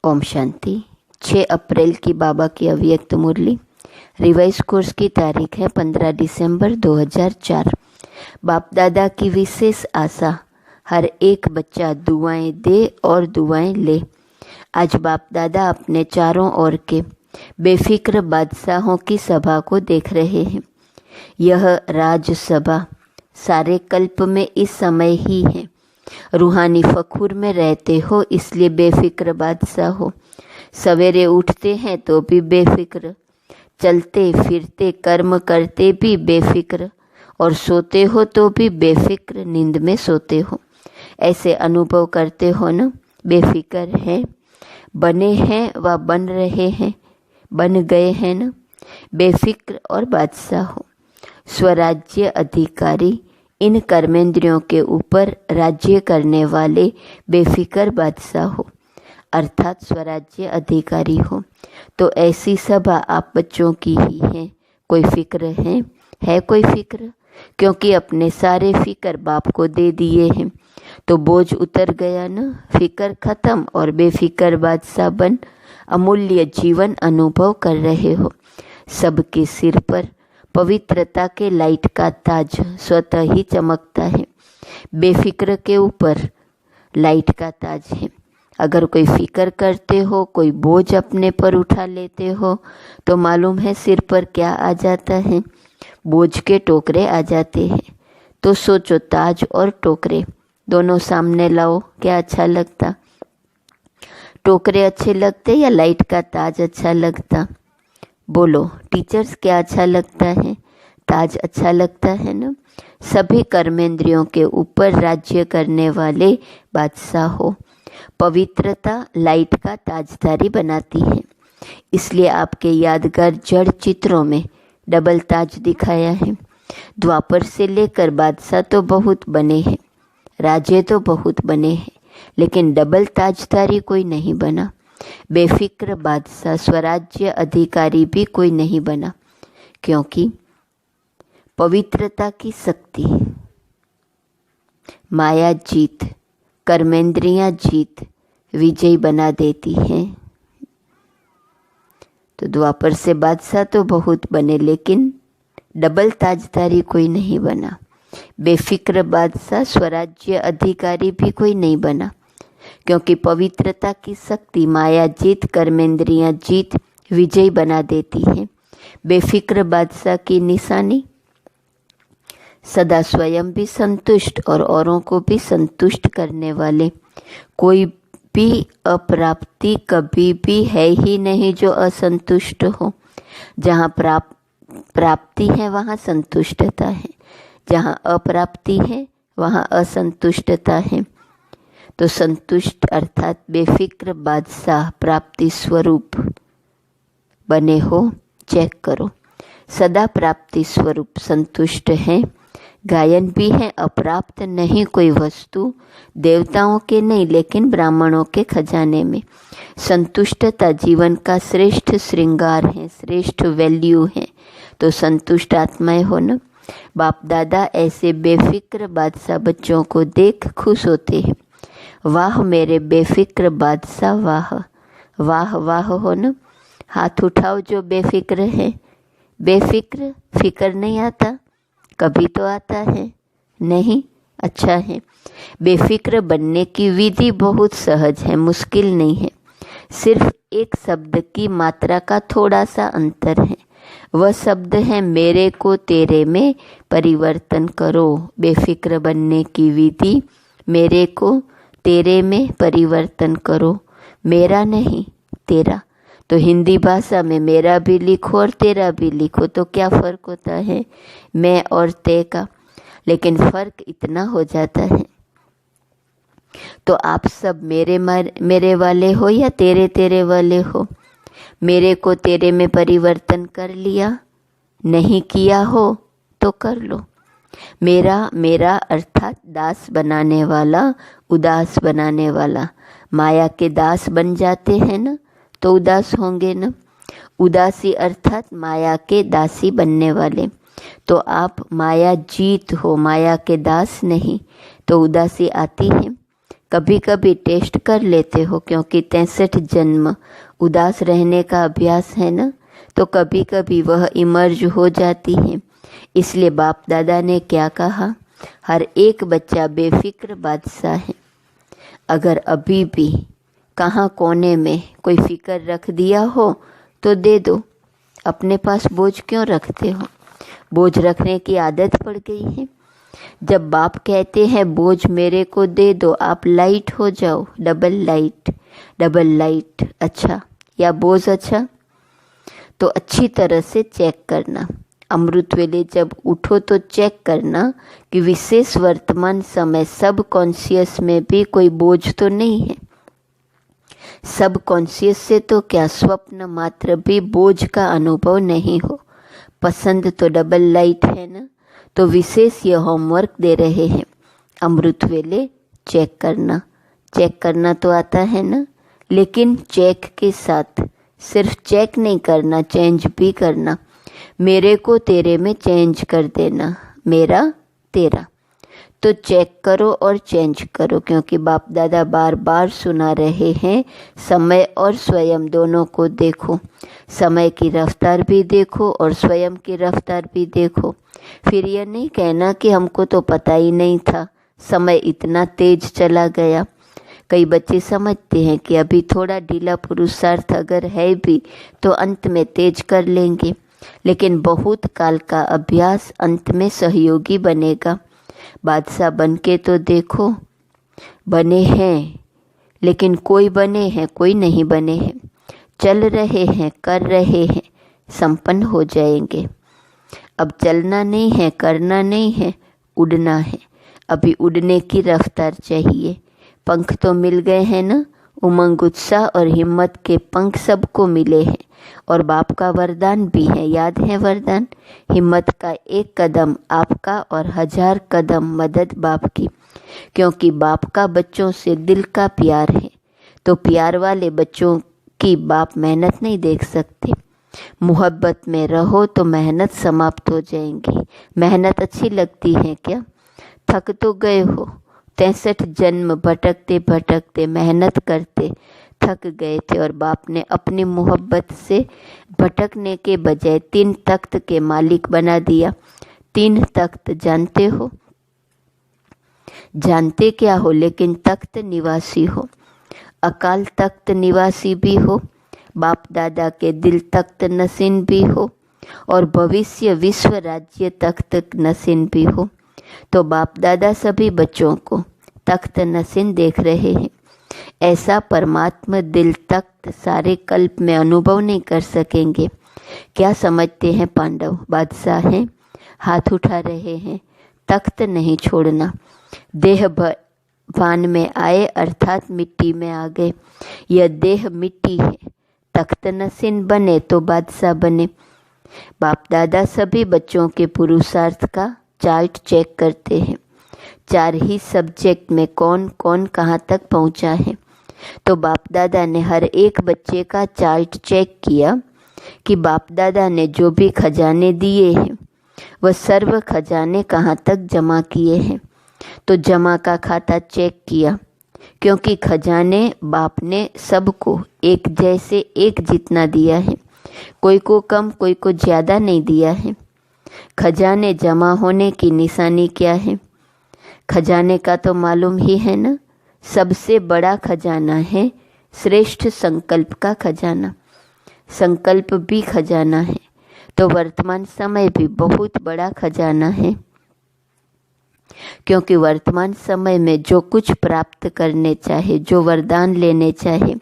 ओम शांति। 6 अप्रैल की बाबा की अव्यक्त मुरली। रिवाइज कोर्स की तारीख है 15 दिसंबर 2004। बाप दादा की विशेष आशा, हर एक बच्चा दुआएं दे और दुआएं ले। आज बाप दादा अपने चारों ओर के बेफिक्र बादशाहों की सभा को देख रहे हैं। यह राज सभा सारे कल्प में इस समय ही है। रूहानी फखूर में रहते हो इसलिए बेफिक्र बादशाह हो। सवेरे उठते हैं तो भी बेफिक्र, चलते फिरते कर्म करते भी बेफिक्र, और सोते हो तो भी बेफिक्र नींद में सोते हो। ऐसे अनुभव करते हो ना, बेफिक्र है, बने हैं व बन रहे हैं, बन गए हैं ना, बेफिक्र और बादशाह हो। स्वराज्य अधिकारी, इन कर्मेंद्रियों के ऊपर राज्य करने वाले बेफिक्र बादशाह हो, अर्थात स्वराज्य अधिकारी हो। तो ऐसी सभा आप बच्चों की ही है। कोई फिक्र है कोई फिक्र? क्योंकि अपने सारे फिक्र बाप को दे दिए हैं तो बोझ उतर गया ना, फिक्र खत्म और बेफिक्र बादशाह बन अमूल्य जीवन अनुभव कर रहे हो। सबके सिर पर पवित्रता के लाइट का ताज स्वतः ही चमकता है। बेफिक्र के ऊपर लाइट का ताज है। अगर कोई फिक्र करते हो, कोई बोझ अपने पर उठा लेते हो तो मालूम है सिर पर क्या आ जाता है? बोझ के टोकरे आ जाते हैं। तो सोचो, ताज और टोकरे दोनों सामने लाओ, क्या अच्छा लगता? टोकरे अच्छे लगते या लाइट का ताज अच्छा लगता? बोलो, टीचर्स क्या अच्छा लगता है? ताज अच्छा लगता है ना। सभी कर्मेंद्रियों के ऊपर राज्य करने वाले बादशाह हो। पवित्रता लाइट का ताजदारी बनाती है। इसलिए आपके यादगार जड़ चित्रों में डबल ताज दिखाया है। द्वापर से लेकर बादशाह तो बहुत बने हैं, राजे तो बहुत बने हैं, लेकिन डबल ताजदारी कोई नहीं बना। बेफिक्र बादशाह स्वराज्य अधिकारी भी कोई नहीं बना, क्योंकि पवित्रता की शक्ति, माया जीत, कर्मेंद्रियां जीत विजयी बना देती हैं। तो द्वापर से बादशाह तो बहुत बने, लेकिन डबल ताजदारी कोई नहीं बना। बेफिक्र बादशाह स्वराज्य अधिकारी भी कोई नहीं बना, क्योंकि पवित्रता की शक्ति माया जीत, कर्मेंद्रियां जीत विजयी बना देती है। बेफिक्र बादशाह की निशानी सदा स्वयं भी संतुष्ट और औरों को भी संतुष्ट करने वाले। कोई भी अप्राप्ति कभी भी है ही नहीं जो असंतुष्ट हो। जहाँ प्राप्ति है वहाँ संतुष्टता है, जहाँ अप्राप्ति है वहाँ असंतुष्टता है। तो संतुष्ट अर्थात बेफिक्र बादशाह प्राप्ति स्वरूप बने हो। चेक करो, सदा प्राप्ति स्वरूप संतुष्ट हैं। गायन भी है, अप्राप्त नहीं कोई वस्तु, देवताओं के नहीं लेकिन ब्राह्मणों के खजाने में। संतुष्टता जीवन का श्रेष्ठ श्रृंगार है, श्रेष्ठ वैल्यू है। तो संतुष्ट आत्माएं हो ना। बाप दादा ऐसे बेफिक्र बादशाह बच्चों को देख खुश होते हैं। वाह मेरे बेफिक्र बादशाह, वाह वाह वाह हो ना। हाथ उठाओ जो बेफिक्र है। बेफिक्र, फिक्र नहीं आता? कभी तो आता है नहीं? अच्छा है। बेफिक्र बनने की विधि बहुत सहज है, मुश्किल नहीं है। सिर्फ एक शब्द की मात्रा का थोड़ा सा अंतर है। वह शब्द है मेरे को तेरे में परिवर्तन करो। बेफिक्र बनने की विधि मेरे को तेरे में परिवर्तन करो, मेरा नहीं तेरा। तो हिंदी भाषा में मेरा भी लिखो और तेरा भी लिखो तो क्या फ़र्क होता है मैं और ते का? लेकिन फ़र्क इतना हो जाता है। तो आप सब मेरे वाले हो या तेरे वाले हो? मेरे को तेरे में परिवर्तन कर लिया, नहीं किया हो तो कर लो। मेरा अर्थात दास बनाने वाला, उदास बनाने वाला। माया के दास बन जाते हैं ना तो उदास होंगे ना। उदासी अर्थात माया के दासी बनने वाले। तो आप माया जीत हो, माया के दास नहीं। तो उदासी आती है, कभी कभी टेस्ट कर लेते हो, क्योंकि 63 जन्म उदास रहने का अभ्यास है ना, तो कभी कभी वह इमर्ज हो जाती है। इसलिए बाप दादा ने क्या कहा, हर एक बच्चा बेफिक्र बादशाह है। अगर अभी भी कहाँ कोने में कोई फिक्र रख दिया हो तो दे दो, अपने पास बोझ क्यों रखते हो? बोझ रखने की आदत पड़ गई है। जब बाप कहते हैं बोझ मेरे को दे दो, आप लाइट हो जाओ, डबल लाइट अच्छा या बोझ अच्छा, तो अच्छी तरह से चेक करना। अमृत वेले जब उठो तो चेक करना कि विशेष वर्तमान समय सब कॉन्शियस में भी कोई बोझ तो नहीं है। सब कॉन्शियस से तो क्या स्वप्न मात्र भी बोझ का अनुभव नहीं हो। पसंद तो डबल लाइट है ना, तो विशेष ये होमवर्क दे रहे हैं। अमृत वेले चेक करना तो आता है ना, लेकिन चेक के साथ सिर्फ चेक नहीं करना, चेंज भी करना। मेरे को तेरे में चेंज कर देना, मेरा तेरा। तो चेक करो और चेंज करो, क्योंकि बाप दादा बार बार सुना रहे हैं, समय और स्वयं दोनों को देखो। समय की रफ्तार भी देखो और स्वयं की रफ्तार भी देखो। फिर यह नहीं कहना कि हमको तो पता ही नहीं था, समय इतना तेज चला गया। कई बच्चे समझते हैं कि अभी थोड़ा ढीला पुरुषार्थ अगर है भी तो अंत में तेज कर लेंगे, लेकिन बहुत काल का अभ्यास अंत में सहयोगी बनेगा। बादशाह बन के तो देखो, बने हैं, लेकिन कोई बने हैं कोई नहीं बने हैं। चल रहे हैं, कर रहे हैं, संपन्न हो जाएंगे। अब चलना नहीं है, करना नहीं है, उड़ना है। अभी उड़ने की रफ्तार चाहिए। पंख तो मिल गए हैं ना, उमंग उत्साह और हिम्मत के पंख सबको मिले हैं। और बाप का वरदान भी है, याद है वरदान, हिम्मत का एक कदम आपका और 1000 कदम मदद बाप की। क्योंकि बाप का बच्चों से दिल का प्यार है, तो प्यार वाले बच्चों की बाप मेहनत नहीं देख सकते। मोहब्बत में रहो तो मेहनत समाप्त हो जाएंगी। मेहनत अच्छी लगती है क्या? थक तो गए हो, 63 जन्म भटकते भटकते मेहनत करते थक गए थे, और बाप ने अपनी मोहब्बत से भटकने के बजाय 3 तख्त के मालिक बना दिया। 3 तख्त जानते हो? जानते क्या हो, लेकिन तख्त निवासी हो। अकाल तख्त निवासी भी हो, बाप दादा के दिल तख्त नसीन भी हो, और भविष्य विश्व राज्य तख्त नसीन भी हो। तो बाप दादा सभी बच्चों को तख्त नसीन देख रहे हैं। ऐसा परमात्मा दिल तख्त सारे कल्प में अनुभव नहीं कर सकेंगे। क्या समझते हैं पांडव बादशाह हैं, हाथ उठा रहे हैं। तख्त नहीं छोड़ना। देह भान में आए अर्थात मिट्टी में आ गए। यह देह मिट्टी है, तख्त नसीन बने तो बादशाह बने। बाप दादा सभी बच्चों के पुरुषार्थ का चार्ट चेक करते हैं। 4 ही सब्जेक्ट में कौन कौन कहाँ तक पहुँचा है। तो बाप दादा ने हर एक बच्चे का चार्ट चेक किया कि बाप दादा ने जो भी खजाने दिए हैं वह सर्व खजाने कहाँ तक जमा किए हैं। तो जमा का खाता चेक किया, क्योंकि खजाने बाप ने सबको एक जैसे एक जितना दिया है, कोई को कम कोई को ज़्यादा नहीं दिया है। खजाने जमा होने की निशानी क्या है? खजाने का तो मालूम ही है ना, सबसे बड़ा खजाना है श्रेष्ठ संकल्प का खजाना। संकल्प भी खजाना है, तो वर्तमान समय भी बहुत बड़ा खजाना है। क्योंकि वर्तमान समय में जो कुछ प्राप्त करने चाहे, जो वरदान लेने चाहे,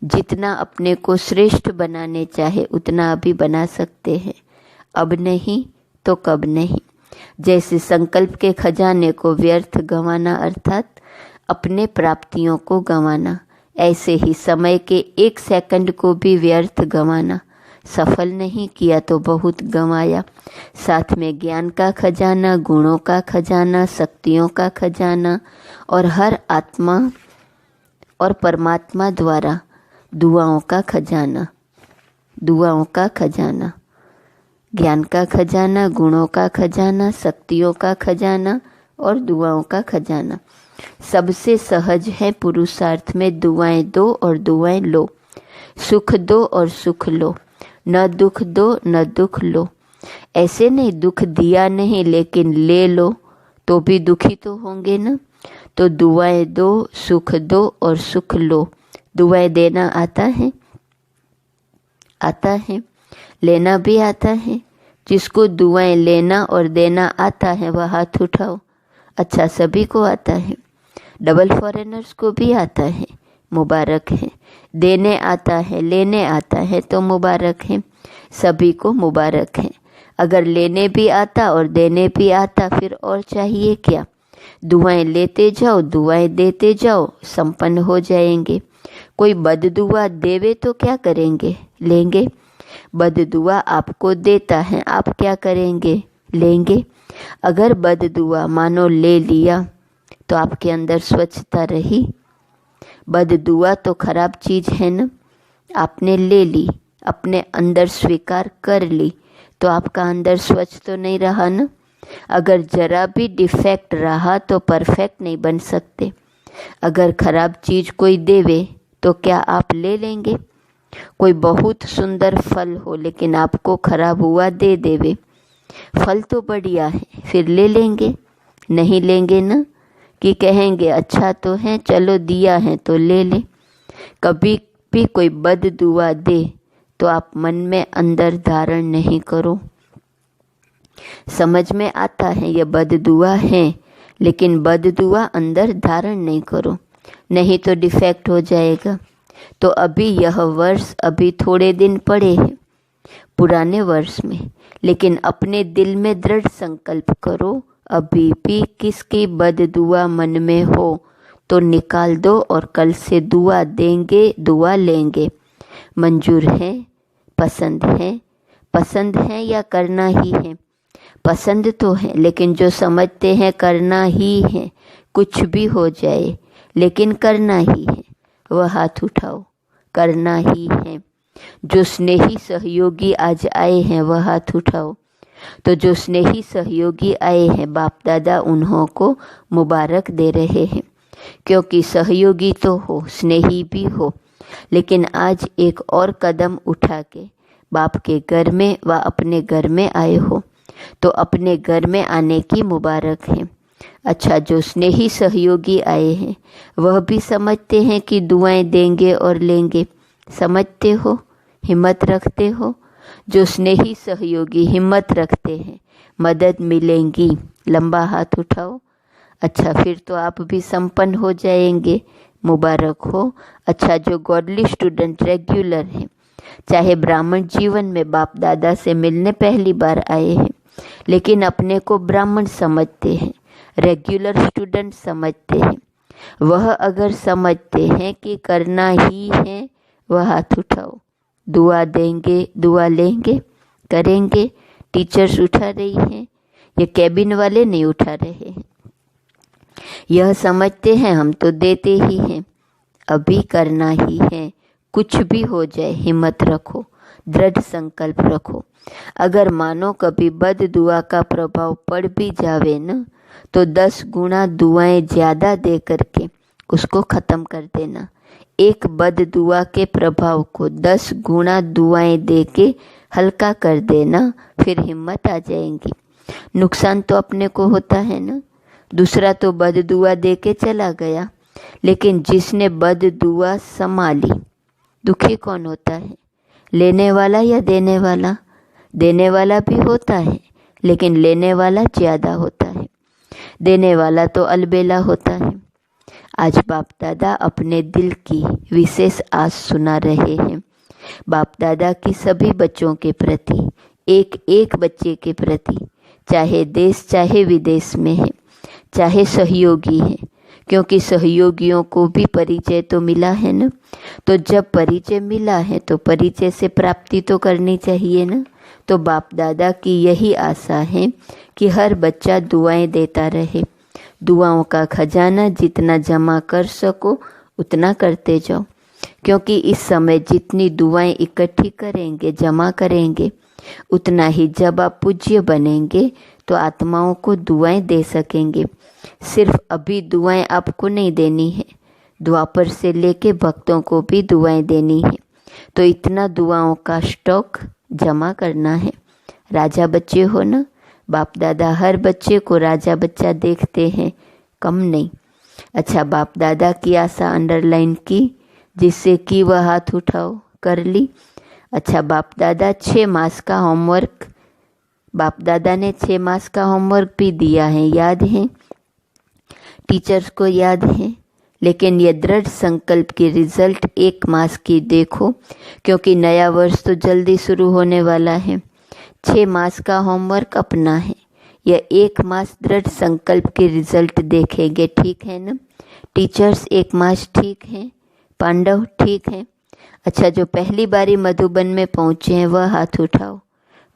जितना अपने को श्रेष्ठ बनाने चाहे उतना अभी बना सकते हैं। अब नहीं तो कब नहीं। जैसे संकल्प के खजाने को व्यर्थ गंवाना अर्थात अपने प्राप्तियों को गंवाना, ऐसे ही समय के 1 सेकंड को भी व्यर्थ गंवाना। सफल नहीं किया तो बहुत गंवाया। साथ में ज्ञान का खजाना, गुणों का खजाना, शक्तियों का खजाना, और हर आत्मा और परमात्मा द्वारा दुआओं का खजाना। दुआओं का खजाना, ज्ञान का खजाना, गुणों का खजाना, शक्तियों का खजाना और दुआओं का खजाना। सबसे सहज है पुरुषार्थ में दुआएं दो और दुआएं लो, सुख दो और सुख लो, न दुख दो न दुख लो। ऐसे नहीं दुख दिया नहीं लेकिन ले लो तो भी दुखी तो होंगे ना। तो दुआएं दो, सुख दो और सुख लो। दुआएं देना आता है? आता है। लेना भी आता है? जिसको दुआएं लेना और देना आता है वह हाथ उठाओ। अच्छा, सभी को आता है। डबल फॉरेनर्स को भी आता है, मुबारक है। देने आता है, लेने आता है तो मुबारक है, सभी को मुबारक है। अगर लेने भी आता और देने भी आता फिर और चाहिए क्या। दुआएं लेते जाओ, दुआएं देते जाओ, संपन्न हो जाएंगे। कोई बददुआ देवे तो क्या करेंगे? लेंगे। बददुआ आपको देता है, आप क्या करेंगे? लेंगे। अगर बददुआ मानो ले लिया तो आपके अंदर स्वच्छता रही? बददुआ तो खराब चीज है ना। आपने ले ली, अपने अंदर स्वीकार कर ली तो आपका अंदर स्वच्छ तो नहीं रहा ना। अगर जरा भी डिफेक्ट रहा तो परफेक्ट नहीं बन सकते। अगर खराब चीज कोई देवे तो क्या आप ले लेंगे? कोई बहुत सुंदर फल हो लेकिन आपको खराब हुआ दे देवे, फल तो बढ़िया है, फिर ले लेंगे? नहीं लेंगे ना, कि कहेंगे अच्छा तो है, चलो दिया है तो ले ले। कभी भी कोई बद दुआ दे तो आप मन में अंदर धारण नहीं करो। समझ में आता है ये बद दुआ है, लेकिन बद दुआ अंदर धारण नहीं करो, नहीं तो डिफेक्ट हो जाएगा। तो अभी यह वर्ष अभी थोड़े दिन पड़े हैं पुराने वर्ष में, लेकिन अपने दिल में दृढ़ संकल्प करो, अभी भी किसकी बद दुआ मन में हो तो निकाल दो और कल से दुआ देंगे, दुआ लेंगे। मंजूर है, पसंद है, पसंद है या करना ही है? पसंद तो है, लेकिन जो समझते हैं करना ही है, कुछ भी हो जाए लेकिन करना ही है, वह हाथ उठाओ। करना ही है। जो स्नेही सहयोगी आज आए हैं वह हाथ उठाओ। तो जो स्नेही सहयोगी आए हैं बाप दादा उन्हों को मुबारक दे रहे हैं, क्योंकि सहयोगी तो हो, स्नेही भी हो, लेकिन आज एक और कदम उठा के बाप के घर में व अपने घर में आए हो, तो अपने घर में आने की मुबारक है। अच्छा, जो स्नेही सहयोगी आए हैं वह भी समझते हैं कि दुआएं देंगे और लेंगे। समझते हो, हिम्मत रखते हो? जो स्नेही सहयोगी हिम्मत रखते हैं, मदद मिलेंगी, लंबा हाथ उठाओ। अच्छा, फिर तो आप भी संपन्न हो जाएंगे, मुबारक हो। अच्छा, जो गॉडली स्टूडेंट रेगुलर हैं, चाहे ब्राह्मण जीवन में बाप दादा से मिलने पहली बार आए हैं लेकिन अपने को ब्राह्मण समझते हैं, रेगुलर स्टूडेंट समझते हैं, वह अगर समझते हैं कि करना ही है वह हाथ उठाओ। दुआ देंगे, दुआ लेंगे, करेंगे। टीचर्स उठा रही हैं, ये कैबिन वाले नहीं उठा रहे हैं। यह समझते हैं हम तो देते ही हैं, अभी करना ही है। कुछ भी हो जाए हिम्मत रखो, दृढ़ संकल्प रखो। अगर मानो कभी बद दुआ का प्रभाव पड़ भी जावे न, तो 10 गुना दुआएं ज़्यादा दे करके उसको ख़त्म कर देना। एक बद दुआ के प्रभाव को 10 गुना दुआएं दे के हल्का कर देना, फिर हिम्मत आ जाएंगी। नुकसान तो अपने को होता है ना। दूसरा तो बद दुआ दे के चला गया, लेकिन जिसने बद दुआ संभाली, दुखी कौन होता है? लेने वाला या देने वाला? देने वाला भी होता है, लेकिन लेने वाला ज़्यादा होता है। देने वाला तो अलबेला होता है। आज बाप दादा अपने दिल की विशेष आस सुना रहे हैं। बाप दादा की सभी बच्चों के प्रति, एक एक बच्चे के प्रति, चाहे देश चाहे विदेश में है, चाहे सहयोगी है, क्योंकि सहयोगियों को भी परिचय तो मिला है ना। तो जब परिचय मिला है तो परिचय से प्राप्ति तो करनी चाहिए ना। तो बाप दादा की यही आशा है कि हर बच्चा दुआएं देता रहे। दुआओं का खजाना जितना जमा कर सको उतना करते जाओ, क्योंकि इस समय जितनी दुआएं इकट्ठी करेंगे, जमा करेंगे, उतना ही जब आप पूज्य बनेंगे तो आत्माओं को दुआएं दे सकेंगे। सिर्फ अभी दुआएं आपको नहीं देनी है, द्वापर से लेके भक्तों को भी दुआएं देनी है। तो इतना दुआओं का स्टॉक जमा करना है। राजा बच्चे हो ना, बाप दादा हर बच्चे को राजा बच्चा देखते हैं, कम नहीं। अच्छा, बाप दादा की आशा अंडरलाइन की, जिससे कि वह हाथ उठाओ, कर ली। अच्छा, बाप दादा 6 मास का होमवर्क, बाप दादा ने 6 मास का होमवर्क भी दिया है, याद है, टीचर्स को याद है। लेकिन ये दृढ़ संकल्प की रिजल्ट 1 मास की देखो, क्योंकि नया वर्ष तो जल्दी शुरू होने वाला है। 6 मास का होमवर्क अपना है, यह 1 मास दृढ़ संकल्प की रिजल्ट देखेंगे, ठीक है ना। टीचर्स 1 मास ठीक है, पांडव ठीक है। अच्छा, जो पहली बारी मधुबन में पहुँचे हैं वह हाथ उठाओ।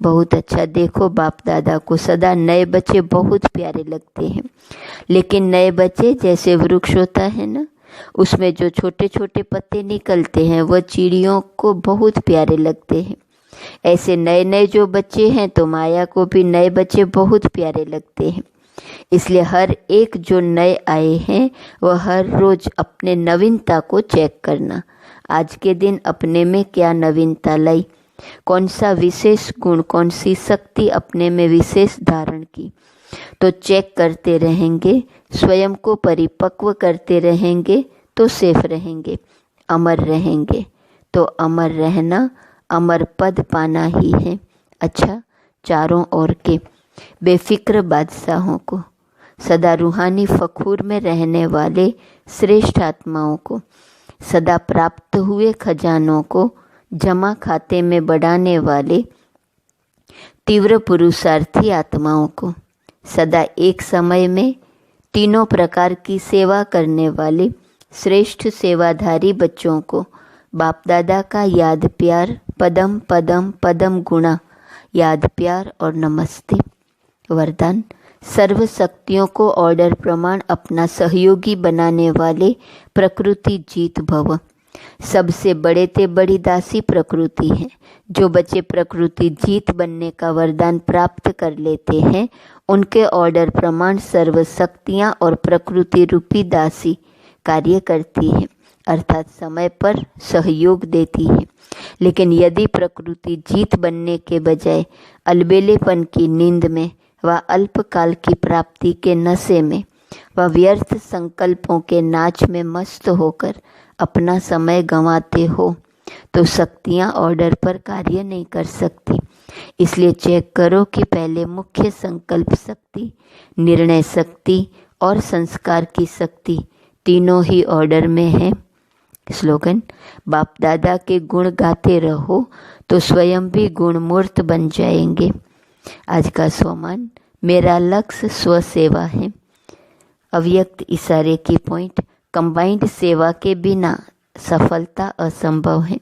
बहुत अच्छा, देखो बाप दादा को सदा नए बच्चे बहुत प्यारे लगते हैं। लेकिन नए बच्चे जैसे वृक्ष होता है ना, उसमें जो छोटे छोटे पत्ते निकलते हैं वह चिड़ियों को बहुत प्यारे लगते हैं। ऐसे नए नए जो बच्चे हैं तो माया को भी नए बच्चे बहुत प्यारे लगते हैं। इसलिए हर एक जो नए आए हैं वह हर रोज अपने नवीनता को चेक करना। आज के दिन अपने में क्या नवीनता लाई, कौन सा विशेष गुण, कौन सी शक्ति अपने में विशेष धारण की, तो चेक करते रहेंगे, स्वयं को परिपक्व करते रहेंगे तो सेफ रहेंगे, अमर रहेंगे। तो अमर रहना, अमर पद पाना ही है। अच्छा, चारों ओर के बेफिक्र बादशाहों को, सदा रूहानी फखूर में रहने वाले श्रेष्ठ आत्माओं को, सदा प्राप्त हुए खजानों को जमा खाते में बढ़ाने वाले तीव्र पुरुषार्थी आत्माओं को, सदा एक समय में तीनों प्रकार की सेवा करने वाले श्रेष्ठ सेवाधारी बच्चों को बाप दादा का याद प्यार, पदम पदम पदम गुणा, याद प्यार और नमस्ते। वरदान, सर्व शक्तियों को ऑर्डर प्रमाण अपना सहयोगी बनाने वाले प्रकृति जीत भव। सबसे बड़े ते बड़ी दासी प्रकृति है। जो बच्चे प्रकृति जीत बनने का वरदान प्राप्त कर लेते हैं, उनके ऑर्डर प्रमाण सर्व शक्तियाँ और प्रकृति रूपी दासी कार्य करती है, अर्थात समय पर सहयोग देती है। लेकिन यदि प्रकृति जीत बनने के बजाय अलबेलेपन की नींद में व अल्पकाल की प्राप्ति के नशे में व व्यर्थ संकल्पों के नाच में मस्त होकर अपना समय गंवाते हो, तो शक्तियाँ ऑर्डर पर कार्य नहीं कर सकती। इसलिए चेक करो कि पहले मुख्य संकल्प शक्ति, निर्णय शक्ति और संस्कार की शक्ति तीनों ही ऑर्डर में है। स्लोगन, बाप दादा के गुण गाते रहो तो स्वयं भी गुणमूर्त बन जाएंगे। आज का स्वमान, मेरा लक्ष्य स्वसेवा है। अव्यक्त इशारे की पॉइंट, कंबाइंड सेवा के बिना सफलता असंभव है।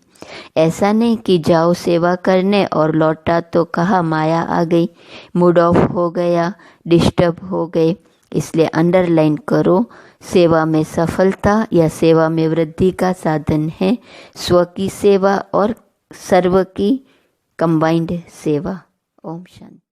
ऐसा नहीं कि जाओ सेवा करने और लौटा तो कहा माया आ गई, मूड ऑफ हो गया, डिस्टर्ब हो गए। इसलिए अंडरलाइन करो, सेवा में सफलता या सेवा में वृद्धि का साधन है स्व की सेवा और सर्व की कंबाइंड सेवा। ओम शांति।